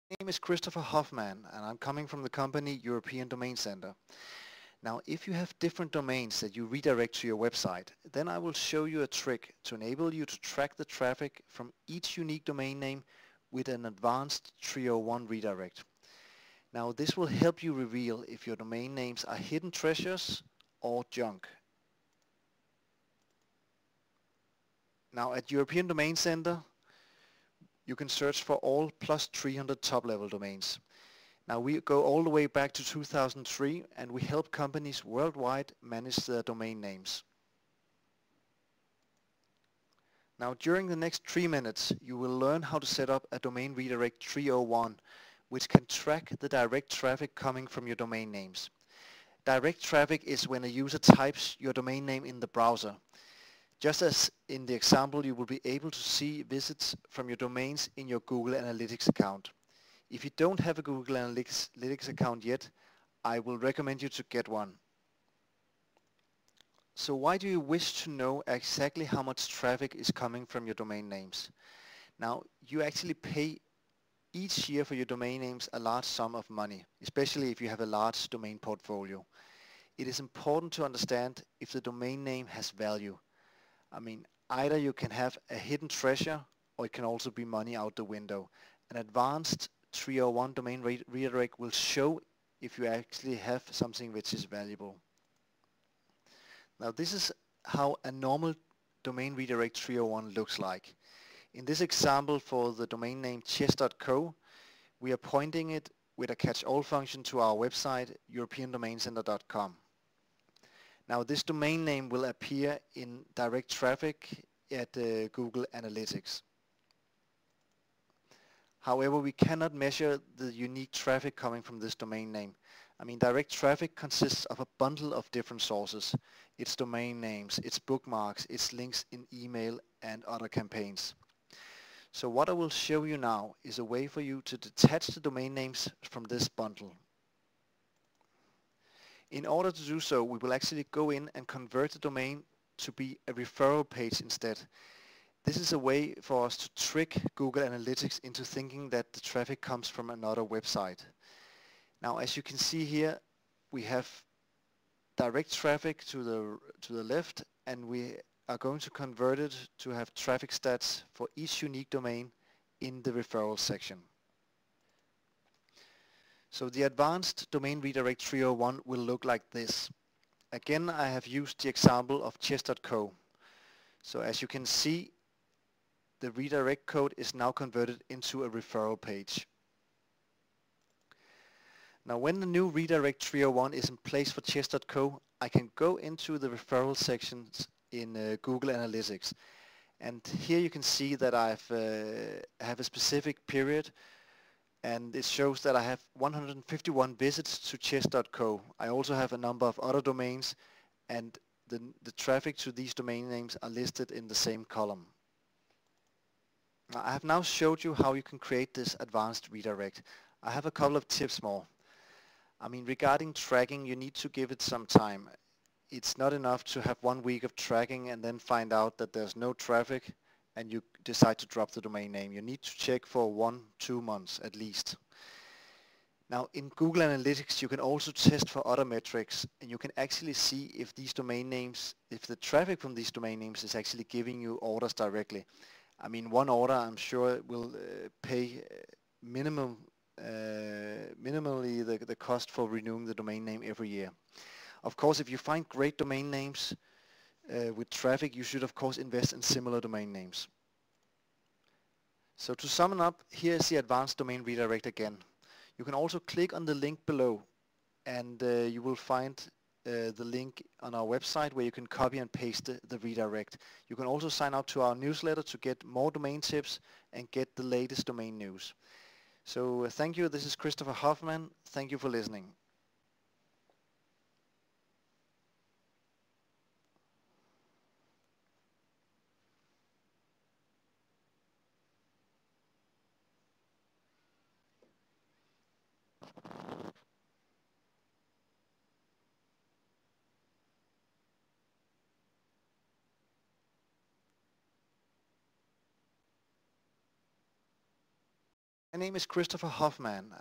My name is Christopher Hoffman and I'm coming from the company European Domain Center. Now, if you have different domains that you redirect to your website, then I will show you a trick to enable you to track the traffic from each unique domain name with an advanced 301 redirect. Now, this will help you reveal if your domain names are hidden treasures or junk. Now, at European Domain Center, you can search for all plus 300 top-level domains. Now we go all the way back to 2003 and we help companies worldwide manage their domain names. Now during the next 3 minutes you will learn how to set up a domain redirect 301 which can track the direct traffic coming from your domain names. Direct traffic is when a user types your domain name in the browser. Just as in the example, you will be able to see visits from your domains in your Google Analytics account. If you don't have a Google Analytics account yet, I will recommend you to get one. So why do you wish to know exactly how much traffic is coming from your domain names? Now, you actually pay each year for your domain names a large sum of money, especially if you have a large domain portfolio. It is important to understand if the domain name has value. I mean, either you can have a hidden treasure or it can also be money out the window. An advanced 301 domain redirect will show if you actually have something which is valuable. Now this is how a normal domain redirect 301 looks like. In this example for the domain name chess.co, we are pointing it with a catch-all function to our website europeandomaincenter.com. Now this domain name will appear in direct traffic at Google Analytics. However, we cannot measure the unique traffic coming from this domain name. I mean, direct traffic consists of a bundle of different sources. Its domain names, its bookmarks, its links in email and other campaigns. So what I will show you now is a way for you to detach the domain names from this bundle. In order to do so, we will actually go in and convert the domain to be a referral page instead. This is a way for us to trick Google Analytics into thinking that the traffic comes from another website. Now, as you can see here, we have direct traffic to the left, and we are going to convert it to have traffic stats for each unique domain in the referral section. So the advanced domain redirect 301 will look like this. Again, I have used the example of chess.co. So as you can see, the redirect code is now converted into a referral page. Now when the new redirect 301 is in place for chess.co, I can go into the referral sections in Google Analytics. And here you can see that I have a specific period, and it shows that I have 151 visits to chess.co. I also have a number of other domains, and the traffic to these domain names are listed in the same column. Now, I have now showed you how you can create this advanced redirect. I have a couple of tips more. I mean, regarding tracking, you need to give it some time. It's not enough to have 1 week of tracking and then find out that there's no traffic and you decide to drop the domain name. You need to check for 1-2 months at least. Now in Google Analytics you can also test for other metrics, and you can actually see if these domain names, if the traffic from these domain names is actually giving you orders directly. I mean, one order I'm sure will pay minimally the cost for renewing the domain name every year. Of course, if you find great domain names with traffic, you should of course invest in similar domain names. So to sum it up, here is the advanced domain redirect again. You can also click on the link below, and you will find the link on our website where you can copy and paste the redirect. You can also sign up to our newsletter to get more domain tips and get the latest domain news. So thank you. This is Christopher Hoffman. Thank you for listening. My name is Christopher Hoffman.